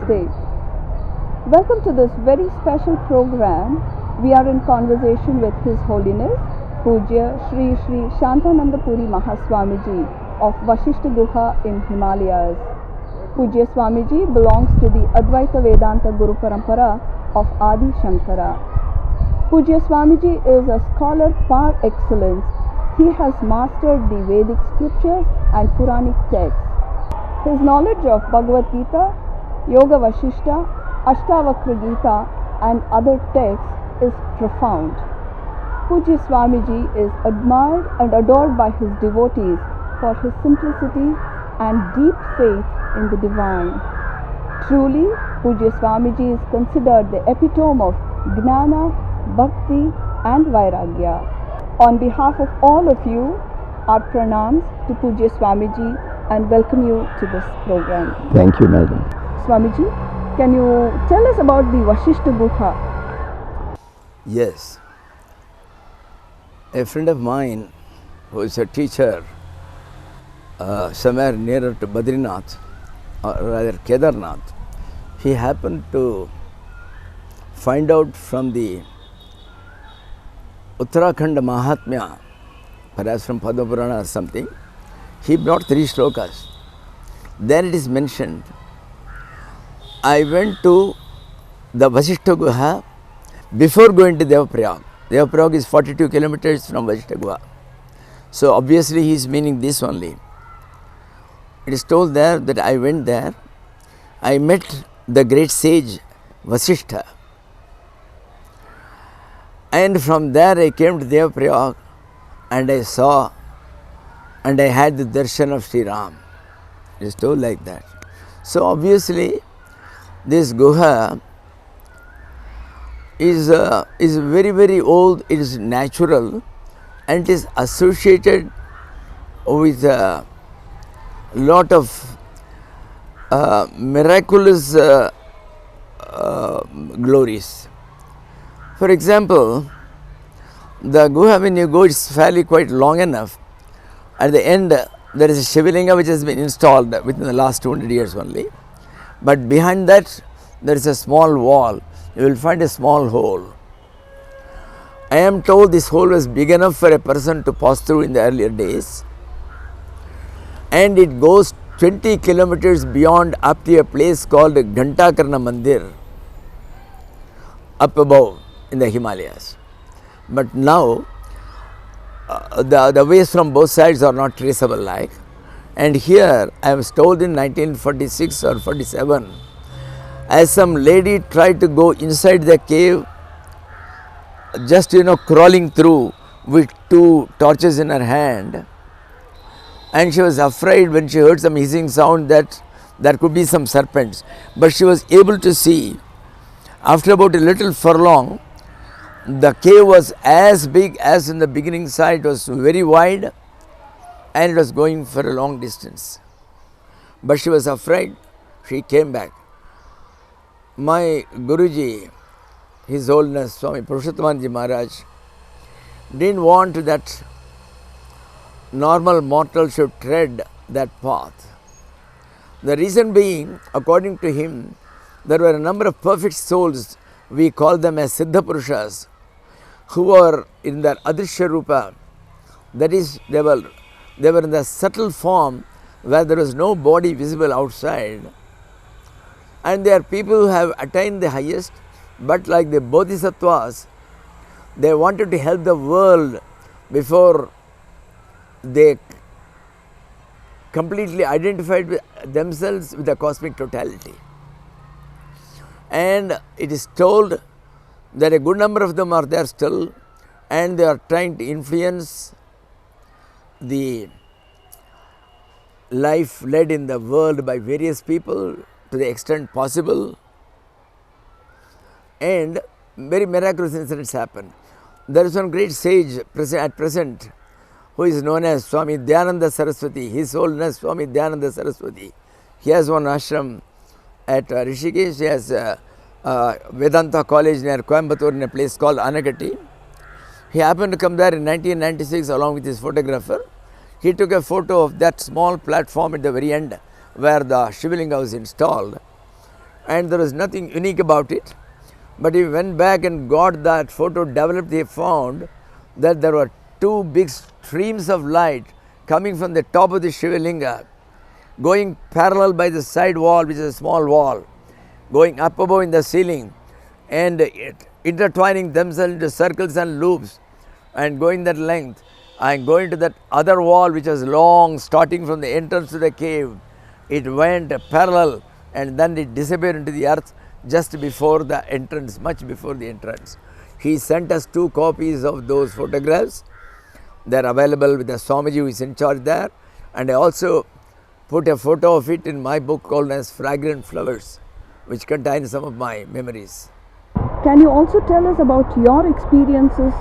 Namaste. Welcome to this very special program. We are in conversation with His Holiness Pujya Shri Shri Shantananda Puri Mahaswamiji of Vashishta Guha in Himalayas. Pujya Swamiji belongs to the Advaita Vedanta Guru Parampara of Adi Shankara. Pujya Swamiji is a scholar par excellence. He has mastered the Vedic scriptures and Puranic texts. His knowledge of Bhagavad Gita, Yoga Vashishta, Ashtavakra Gita and other texts is profound. Pujya Swamiji is admired and adored by his devotees for his simplicity and deep faith in the divine. Truly, Pujya Swamiji is considered the epitome of Gnana, Bhakti and Vairagya. On behalf of all of you, our pranams to Pujya Swamiji and welcome you to this program. Thank you, madam. Swamiji, can you tell us about the Vashishta Guha? Yes. A friend of mine who is a teacher somewhere nearer to Badrinath, or rather Kedarnath, he happened to find out from the Uttarakhand Mahatmya, perhaps from Padma Purana or something, he brought 3 shlokas. There it is mentioned, I went to the Vashishta Guha before going to Devaprayag. Devaprayag is 42 kilometers from Vashishta Guha. So obviously he is meaning this only. It is told there that I went there, I met the great sage Vasishtha, and from there I came to Devaprayag and I saw and I had the darshan of Sri Ram. It is told like that. So obviously this Guha is very, very old, it is natural and it is associated with a lot of miraculous glories. For example, the Guha, when you go, it's fairly quite long enough. At the end, there is a Shivalinga which has been installed within the last 200 years only. But behind that, there is a small wall. You will find a small hole. I am told this hole was big enough for a person to pass through in the earlier days. And it goes 20 kilometers beyond up to a place called Ghantakarna Mandir, up above in the Himalayas. But now, the ways from both sides are not traceable like. And here, I was told in 1946 or 47, as some lady tried to go inside the cave, just crawling through with 2 torches in her hand, and she was afraid when she heard some hissing sound that there could be some serpents. But she was able to see, after about a little furlong, the cave was as big as in the beginning side, it was very wide and it was going for a long distance. But she was afraid, she came back. My Guruji, His Holiness Swami Purushottamanji Maharaj, didn't want that normal mortal should tread that path. The reason being, according to him, there were a number of perfect souls, we call them as Siddha Purushas, who were in their Adrishya Rupa, that is, they were in the subtle form where there was no body visible outside. And they are people who have attained the highest, but like the Bodhisattvas, they wanted to help the world before they completely identified with themselves with the cosmic totality. And it is told that a good number of them are there still, and they are trying to influence the life led in the world by various people to the extent possible, and very miraculous incidents happen. There is one great sage at present who is known as Swami Dayananda Saraswati, His Holiness Swami Dayananda Saraswati. He has one ashram at Rishikesh. He has Vedanta College near Coimbatore in a place called Anagati. He happened to come there in 1996 along with his photographer. He took a photo of that small platform at the very end where the Shivalinga was installed. and there was nothing unique about it. But he went back and got that photo developed. He found that there were two big streams of light coming from the top of the Shiva Linga, going parallel by the side wall, which is a small wall, going up above in the ceiling, and intertwining themselves into circles and loops, and going that length, and going to that other wall which was long, starting from the entrance to the cave. It went parallel, and then it disappeared into the earth just before the entrance, much before the entrance. He sent us 2 copies of those photographs. They are available with the Swamiji who is in charge there, and I also put a photo of it in my book called as Fragrant Flowers, which contains some of my memories. Can you also tell us about your experiences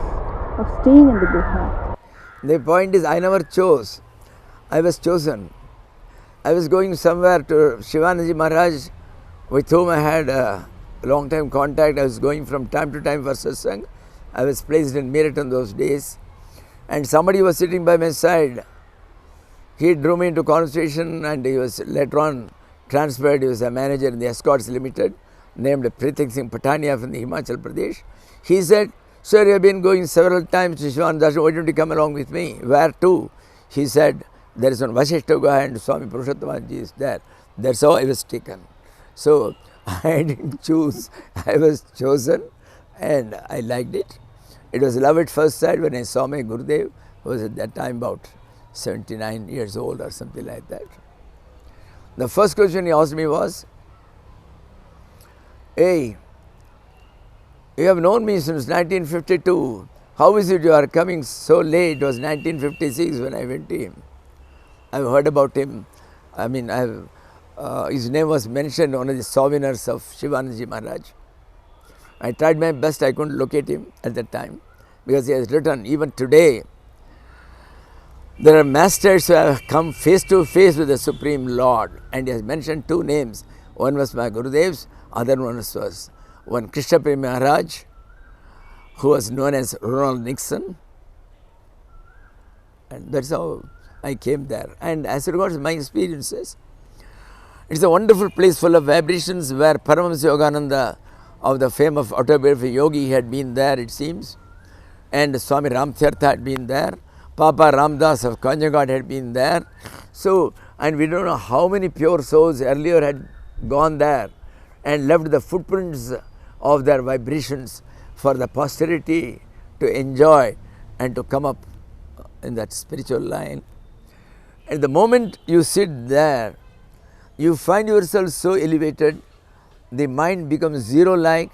of staying in the Guha? The point is, I never chose. I was chosen. I was going somewhere to Shivanandaji Maharaj, with whom I had a long time contact. I was going from time to time for satsang. I was placed in Meerut in those days, and somebody was sitting by my side. He drew me into conversation, and he was later on transferred. He was a manager in the Escorts Limited, named Pritik Singh Patania from the Himachal Pradesh. He said, "Sir, you have been going several times to Shivananda, why don't you come along with me?" "Where to?" He said, "There is one Vashishta Guha and Swami Purushottamaji is there." That's how I was taken. So I didn't choose, I was chosen, and I liked it. It was love at first sight when I saw my Gurudev, who was at that time about 79 years old or something like that. The first question he asked me was, "Hey, you have known me since 1952. How is it you are coming so late?" It was 1956 when I went to him. I've heard about him. I mean, his name was mentioned, one of the souvenirs of Shivanandaji Maharaj. I tried my best, I couldn't locate him at that time, because he has written, even today, there are masters who have come face to face with the Supreme Lord, and he has mentioned 2 names. One was my Gurudev's, other one was one Krishna Prem Maharaj, who was known as Ronald Nixon, and that's how I came there. And as regards my experiences, it's a wonderful place full of vibrations, where Paramahamsa Yogananda of the fame of autobiography Yogi had been there, it seems, and Swami Ramtirtha had been there, Papa Ramdas of Kanjaghat had been there. So, and we don't know how many pure souls earlier had gone there and left the footprints of their vibrations for the posterity to enjoy and to come up in that spiritual line. At the moment you sit there, you find yourself so elevated, the mind becomes zero-like,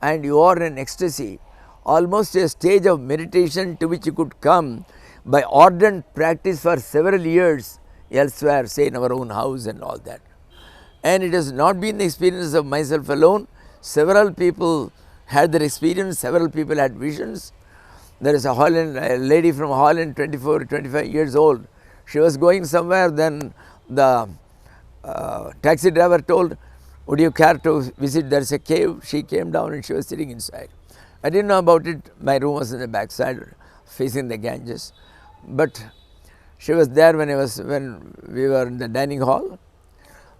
and you are in ecstasy, almost a stage of meditation to which you could come by ardent practice for several years elsewhere, say in our own house and all that. And it has not been the experience of myself alone. Several people had their experience, several people had visions. There is a lady from Holland, 24, 25 years old. She was going somewhere, then the taxi driver told, "Would you care to visit? There is a cave." She came down and she was sitting inside. I didn't know about it. My room was in the backside, facing the Ganges. But she was there when we were in the dining hall.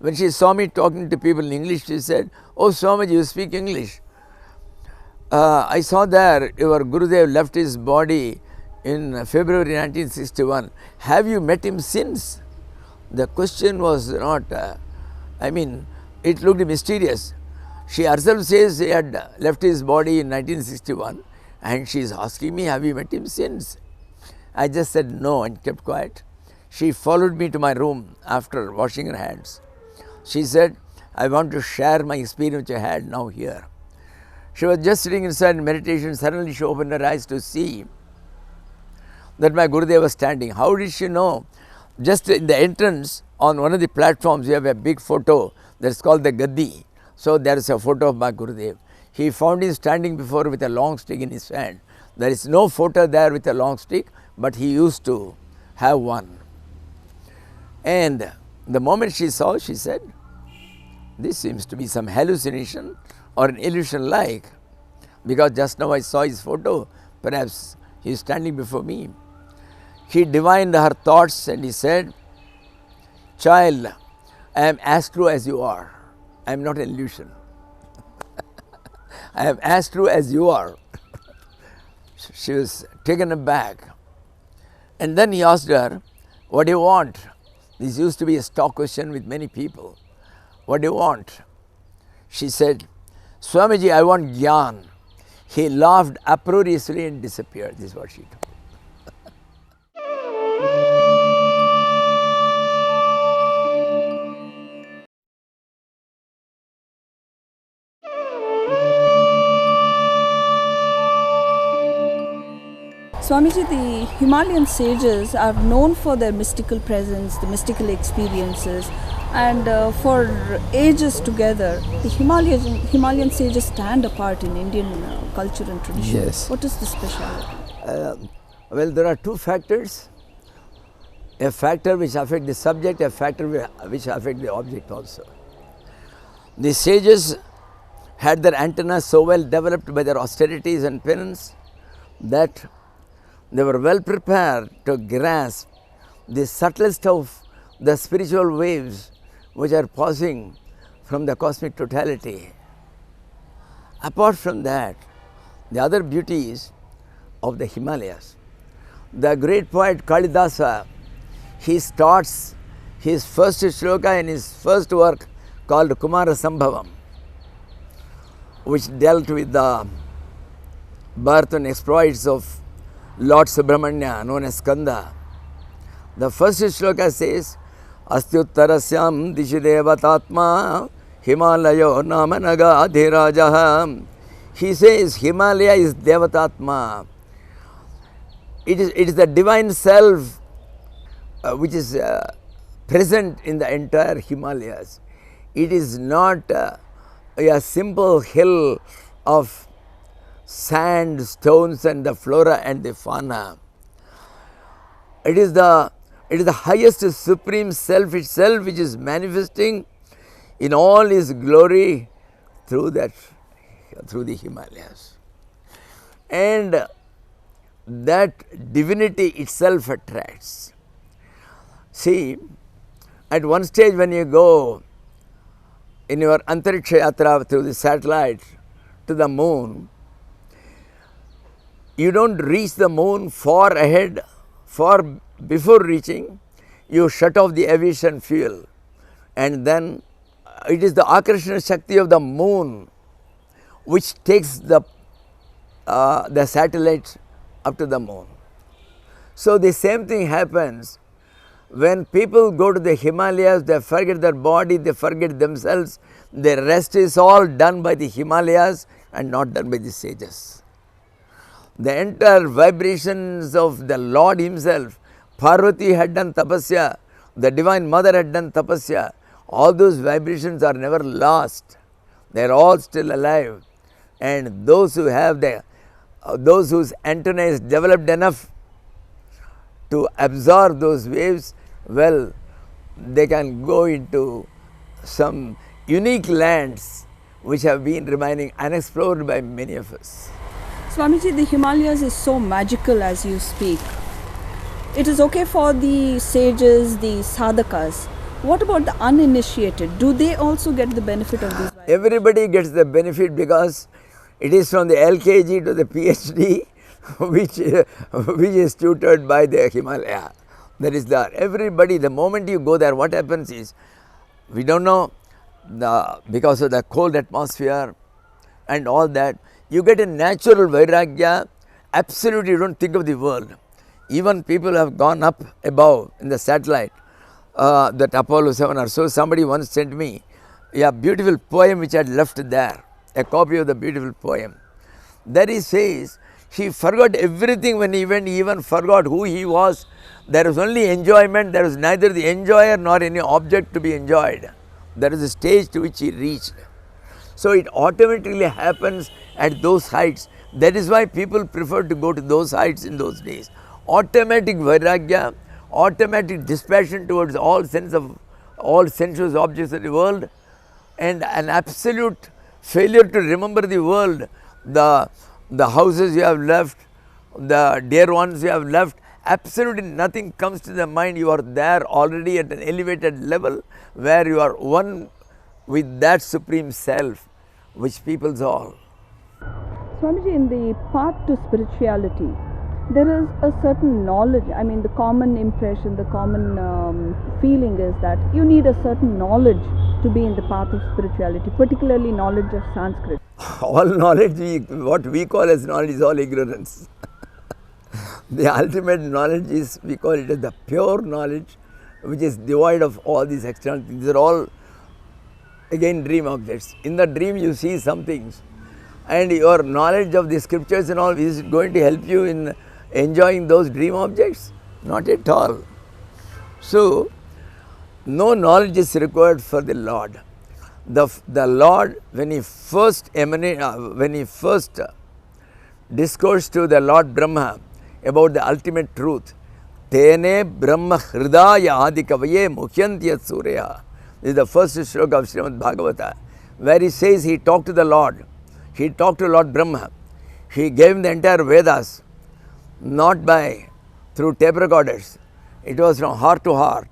When she saw me talking to people in English, she said, "Oh, Swamiji, you speak English. I saw there your Gurudev left his body in February 1961. Have you met him since?" The question was not, it looked mysterious. She herself says he had left his body in 1961, and she is asking me, "Have you met him since?" I just said no and kept quiet. She followed me to my room after washing her hands. She said, "I want to share my experience which I had now here." She was just sitting inside in meditation. Suddenly she opened her eyes to see that my Gurudev was standing. How did she know? Just in the entrance, on one of the platforms, you have a big photo that's called the Gaddi. So there is a photo of my Gurudev. He found him standing before with a long stick in his hand. There is no photo there with a long stick, but he used to have one. And the moment she saw, she said, "This seems to be some hallucination or an illusion like, because just now I saw his photo, perhaps he is standing before me." He divined her thoughts and he said, "Child, I am as true as you are. I am not an illusion. I am as true as you are. She was taken aback. And then he asked her, what do you want? This used to be a stock question with many people. What do you want? She said, Swamiji, I want Gyan. He laughed uproariously and disappeared. This is what she told. Swamiji, the Himalayan sages are known for their mystical presence, the mystical experiences, and for ages together, the Himalayan sages stand apart in Indian culture and tradition. Yes. What is the speciality? Well, there are two factors. A factor which affects the subject, a factor which affects the object also. The sages had their antennas so well developed by their austerities and penance that they were well prepared to grasp the subtlest of the spiritual waves which are passing from the cosmic totality. Apart from that, the other beauties of the Himalayas. The great poet Kalidasa, he starts his first shloka in his first work called Kumara Sambhavam, which dealt with the birth and exploits of Lord Subramanya, known as Skanda. The first shloka says, Astyuttarasyam Dishidevatatma Himalayo Namanaga Adhirajaha. He says Himalaya is Devatatma. It is the divine self which is present in the entire Himalayas. It is not a simple hill of sand, stones and the flora and the fauna. It is the highest supreme self itself which is manifesting in all its glory through the Himalayas. And that divinity itself attracts. See, at one stage when you go in your Antariksha Yatra through the satellite to the moon, you don't reach the moon far ahead, far before reaching, you shut off the aviation fuel, and then it is the Akarshana Shakti of the moon which takes the satellite up to the moon. So the same thing happens when people go to the Himalayas. They forget their body, they forget themselves. The rest is all done by the Himalayas and not done by the sages. The entire vibrations of the Lord himself, Parvati had done tapasya, the Divine Mother had done tapasya. All those vibrations are never lost. They are all still alive. And those who have those whose antenna is developed enough to absorb those waves, well, they can go into some unique lands which have been remaining unexplored by many of us. Swamiji, the Himalayas is so magical as you speak. It is okay for the sages, the sadhakas. What about the uninitiated? Do they also get the benefit of these? Everybody gets the benefit because it is from the LKG to the PhD which is tutored by the Himalaya. That is there. Everybody, the moment you go there, what happens is, we don't know, because of the cold atmosphere and all that, you get a natural vairagya. Absolutely, you don't think of the world. Even people have gone up above in the satellite, that Apollo 7 or so. Somebody once sent me a beautiful poem which I had left there, a copy of the beautiful poem. There he says, he forgot everything when he went, he even forgot who he was. There was only enjoyment, there was neither the enjoyer nor any object to be enjoyed. That is the stage to which he reached. So it automatically happens at those heights. That is why people prefer to go to those heights in those days. Automatic vairagya, automatic dispassion towards all sensuous objects of the world, and an absolute failure to remember the world, the houses you have left, the dear ones you have left. Absolutely nothing comes to the mind. You are there already at an elevated level where you are one with that supreme self which peoples all. Swamiji, in the path to spirituality, there is a certain knowledge. I mean, the common impression, the common feeling is that you need a certain knowledge to be in the path of spirituality, particularly knowledge of Sanskrit. All knowledge, what we call as knowledge is all ignorance. The ultimate knowledge is, we call it as the pure knowledge, which is devoid of all these external things. These are all, again, dream objects. In the dream you see some things, and your knowledge of the scriptures and all is going to help you in enjoying those dream objects? Not at all. So, no knowledge is required for the Lord. The Lord, when he first discoursed to the Lord Brahma about the ultimate truth, Tene Brahma Hridaya Adikavaye Mukhyantiyat Surya. This is the first shloka of Srimad Bhagavata, where he says he talked to the Lord. He talked to Lord Brahma. He gave him the entire Vedas, not through tape recorders. It was from heart to heart.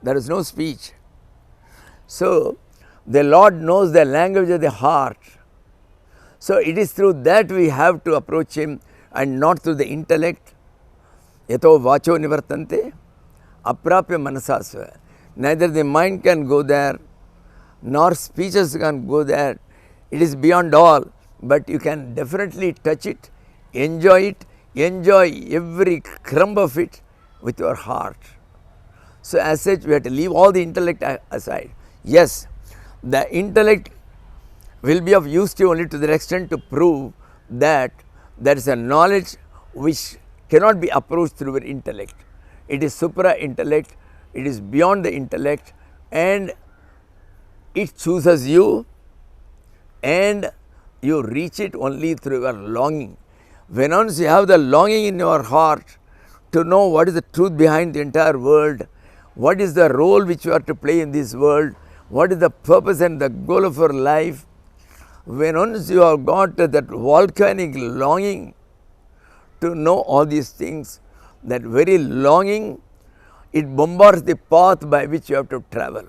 There is no speech. So, the Lord knows the language of the heart. So, it is through that we have to approach him and not through the intellect. Yato vacho nivartante aprapya manasasva. Neither the mind can go there, nor speeches can go there. It is beyond all, but you can definitely touch it, enjoy every crumb of it with your heart. So, as such, we have to leave all the intellect aside. Yes, the intellect will be of use to you only to the extent to prove that there is a knowledge which cannot be approached through your intellect. It is supra-intellect, it is beyond the intellect, and it chooses you, and you reach it only through your longing. When once you have the longing in your heart to know what is the truth behind the entire world, what is the role which you are to play in this world, what is the purpose and the goal of your life, when once you have got that volcanic longing to know all these things, that very longing, it bombards the path by which you have to travel,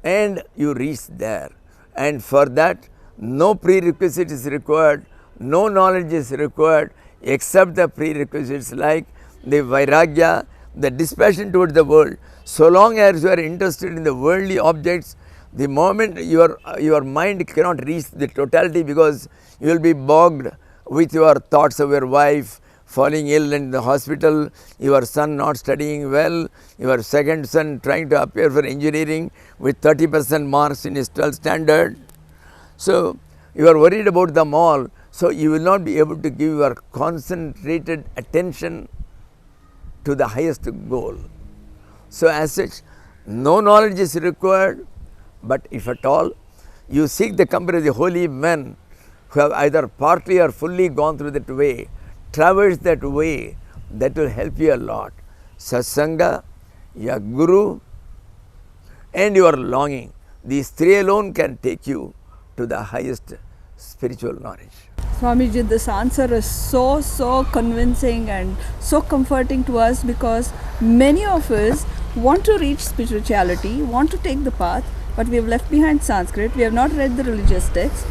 and you reach there. And for that, no prerequisite is required, no knowledge is required except the prerequisites like the vairagya, the dispassion towards the world. So long as you are interested in the worldly objects, the moment your mind cannot reach the totality, because you will be bogged with your thoughts of your wife falling ill in the hospital, your son not studying well, your second son trying to appear for engineering with 30% marks in his 12th standard. So, you are worried about them all, so you will not be able to give your concentrated attention to the highest goal. So, as such, no knowledge is required, but if at all, you seek the company of the holy men who have either partly or fully gone through that way, traversed that way, that will help you a lot. Satsanga, your guru, and your longing, these three alone can take you to the highest spiritual knowledge. Swamiji, this answer is so convincing and so comforting to us, because many of us want to reach spirituality, want to take the path, but we have left behind Sanskrit, we have not read the religious texts,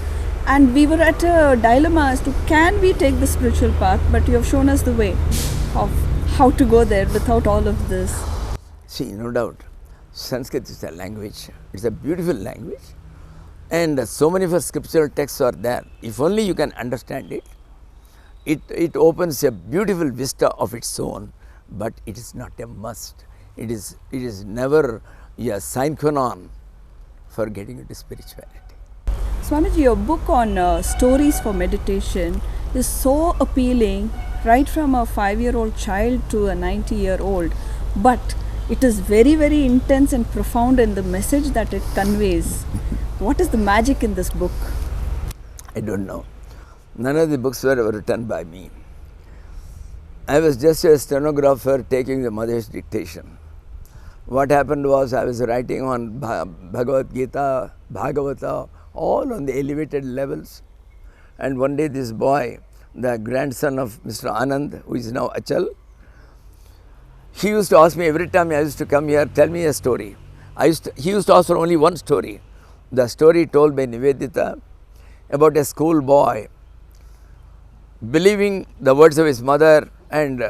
and we were at a dilemma as to can we take the spiritual path, but you have shown us the way of how to go there without all of this. See, no doubt, Sanskrit is a language, it's a beautiful language. And so many of our scriptural texts are there. If only you can understand it, it opens a beautiful vista of its own, but it is not a must. It is never a sine qua non for getting into spirituality. Swamiji, your book on stories for meditation is so appealing, right from a 5-year-old child to a 90-year-old, but it is very intense and profound in the message that it conveys. What is the magic in this book? I don't know. None of the books were ever written by me. I was just a stenographer taking the mother's dictation. What happened was I was writing on Bhagavad Gita, Bhagavata, all on the elevated levels. And one day this boy, the grandson of Mr. Anand, who is now Achal, he used to ask me every time I used to come here, tell me a story. he used to ask for only one story. The story told by Nivedita about a school boy believing the words of his mother and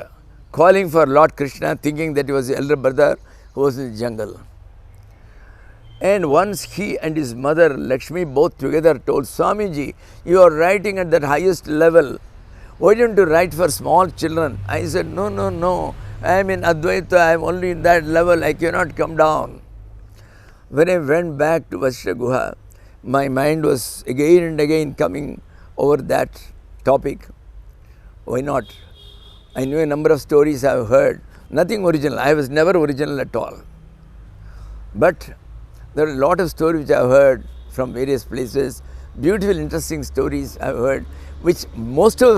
calling for Lord Krishna, thinking that he was the elder brother who was in the jungle. And once he and his mother Lakshmi both together told, Swamiji, you are writing at that highest level. Why don't you write for small children? I said, no, no, no. I am in Advaita. I am only in that level. I cannot come down. When I went back to Vasishtha Guha, my mind was again and again coming over that topic. Why not? I knew a number of stories I have heard. Nothing original. I was never original at all. But there are a lot of stories which I have heard from various places. Beautiful, interesting stories I have heard, which most of